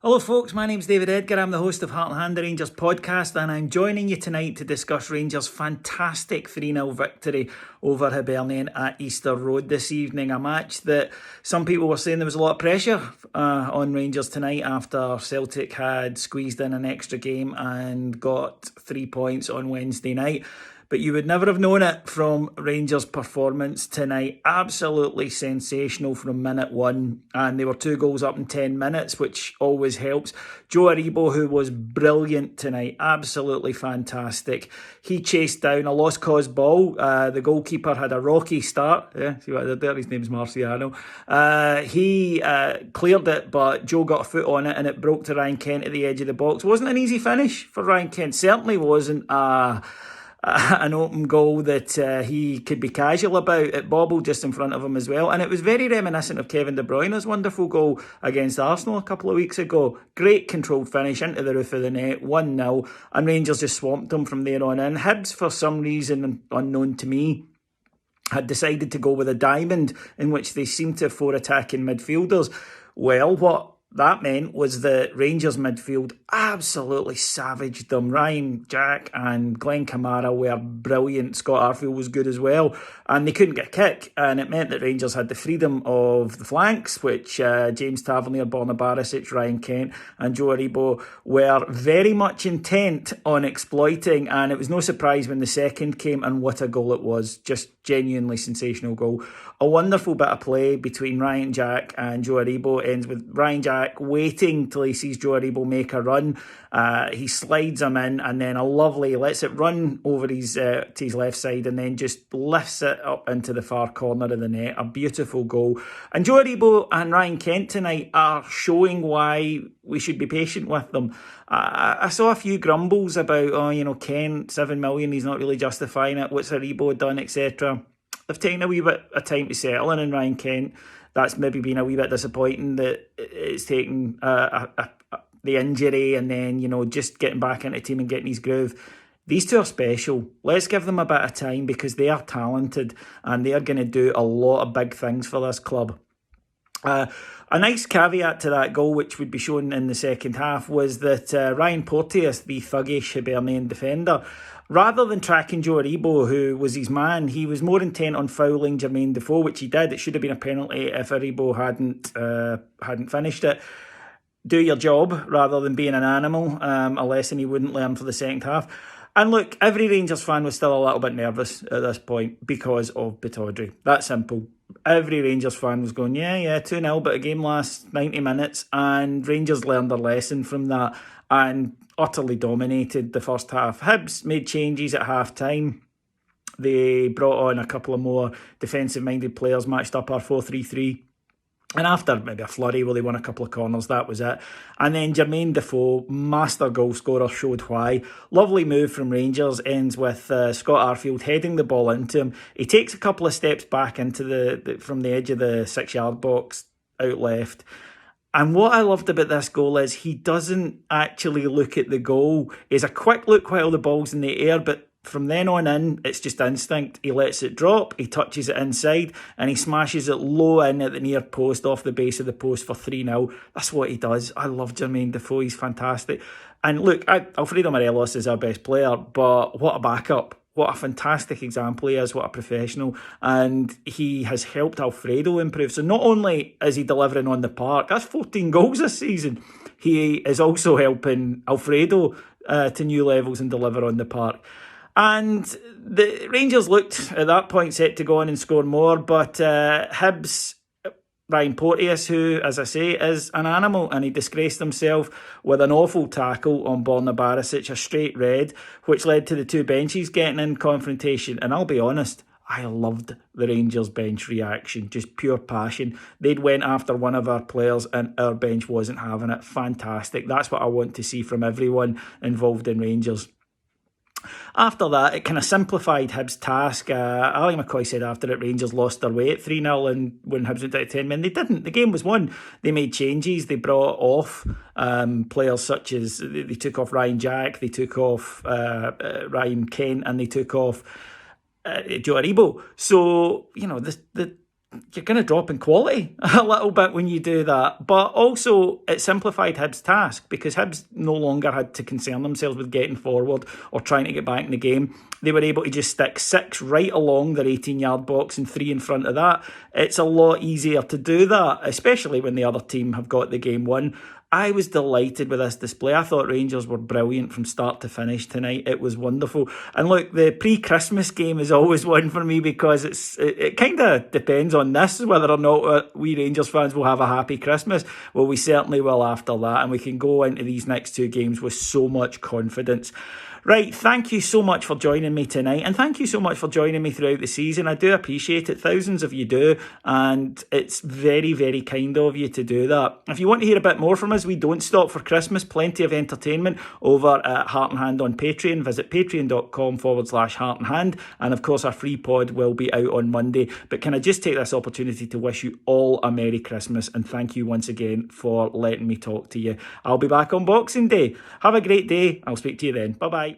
Hello folks, my name's David Edgar, I'm the host of Heart and Hand, the Rangers podcast, and I'm joining you tonight to discuss Rangers' fantastic 3-0 victory over Hibernian at Easter Road this evening. A match that some people were saying there was a lot of pressure on Rangers tonight after Celtic had squeezed in an extra game and got 3 points on Wednesday night. But you would never have known it from Rangers' performance tonight. Absolutely sensational from minute one. And they were 2 goals up in 10 minutes, which always helps. Joe Aribo, who was brilliant tonight, absolutely fantastic. He chased down a lost cause ball. The goalkeeper had a rocky start. Yeah, see what I did there? His name's Marciano. He cleared it, but Joe got a foot on it and it broke to Ryan Kent at the edge of the box. Wasn't an easy finish for Ryan Kent. Certainly wasn't an open goal that he could be casual about. It bobbled just in front of him as well, and it was very reminiscent of Kevin De Bruyne's wonderful goal against Arsenal a couple of weeks ago. Great controlled finish into the roof of the net, 1-0, and Rangers just swamped them from there on in. Hibs, for some reason unknown to me, had decided to go with a diamond in which they seemed to have 4 attacking midfielders. Well, what that meant was that Rangers midfield absolutely savaged them. Ryan Jack and Glenn Kamara were brilliant. Scott Arfield was good as well. And they couldn't get a kick. And it meant that Rangers had the freedom of the flanks, which James Tavernier, Borna Barisic, Ryan Kent and Joe Aribo were very much intent on exploiting. And it was no surprise when the second came, and what a goal it was. Just genuinely sensational goal. A wonderful bit of play between Ryan Jack and Joe Aribo. Ends with Ryan Jack waiting till he sees Joe Aribo make a run. He slides him in, and then lets it run over to his left side, and then just lifts it up into the far corner of the net. A beautiful goal. And Joe Aribo and Ryan Kent tonight are showing why we should be patient with them. I saw a few grumbles about, Kent, 7 million, he's not really justifying it. What's Aribo done, etc. They've taken a wee bit of time to settle in Ryan Kent. That's maybe been a wee bit disappointing that it's taken the injury and then, just getting back into the team and getting his groove. These two are special. Let's give them a bit of time because they are talented and they are going to do a lot of big things for this club. A nice caveat to that goal, which would be shown in the second half, was that Ryan Porteous, the thuggish Hibernian defender, rather than tracking Joe Aribo, who was his man, he was more intent on fouling Jermaine Defoe, which he did. It should have been a penalty if Aribo hadn't finished it. Do your job rather than being an animal, a lesson he wouldn't learn for the second half. And look, every Rangers fan was still a little bit nervous at this point because of Pittodrie. That's simple. Every Rangers fan was going, yeah, 2-0, but a game lasts 90 minutes, and Rangers learned their lesson from that and utterly dominated the first half. Hibs made changes at half-time. They brought on a couple of more defensive-minded players, matched up our 4-3-3. And after maybe a flurry where they won a couple of corners, that was it. And then Jermaine Defoe, master goal scorer, showed why. Lovely move from Rangers, ends with Scott Arfield heading the ball into him. He takes a couple of steps back into from the edge of the 6-yard box out left. And what I loved about this goal is he doesn't actually look at the goal. He has a quick look while the ball's in the air, but from then on in, it's just instinct. He lets it drop, he touches it inside, and he smashes it low in at the near post off the base of the post for 3-0. That's what he does. I love Jermaine Defoe. He's fantastic. And look, Alfredo Morelos is our best player, but what a backup. What a fantastic example he is, what a professional. And he has helped Alfredo improve. So not only is he delivering on the park, that's 14 goals this season, he is also helping Alfredo to new levels and deliver on the park. And the Rangers looked at that point set to go on and score more, but Hibs, Ryan Porteous, who, as I say, is an animal, and he disgraced himself with an awful tackle on Borna Barisic, a straight red, which led to the two benches getting in confrontation. And I'll be honest, I loved the Rangers bench reaction, just pure passion. They'd went after one of our players and our bench wasn't having it. Fantastic. That's what I want to see from everyone involved in Rangers. After that, it kind of simplified Hibs' task. Ali McCoy said after it, Rangers lost their way at 3-0, and when Hibs went out to 10 men, they didn't. The game was won. They made changes. They brought off players such as, they took off Ryan Jack, they took off Ryan Kent, and they took off Joe Aribo. So, the you're going to drop in quality a little bit when you do that. But also, it simplified Hibs' task because Hibs no longer had to concern themselves with getting forward or trying to get back in the game. They were able to just stick 6 right along their 18-yard box and 3 in front of that. It's a lot easier to do that, especially when the other team have got the game won. I was delighted with this display. I thought Rangers were brilliant from start to finish tonight. It was wonderful. And look, the pre-Christmas game is always one for me because it kind of depends on this, whether or not we Rangers fans will have a happy Christmas. Well, we certainly will after that, and we can go into these next 2 games with so much confidence. Right, thank you so much for joining me tonight, and thank you so much for joining me throughout the season. I do appreciate it. Thousands of you do, and it's very, very kind of you to do that. If you want to hear a bit more from us, we don't stop for Christmas. Plenty of entertainment over at Heart and Hand on Patreon. Visit patreon.com/Heart and Hand, and of course our free pod will be out on Monday. But can I just take this opportunity to wish you all a Merry Christmas, and thank you once again for letting me talk to you. I'll be back on Boxing Day. Have a great day. I'll speak to you then. Bye-bye.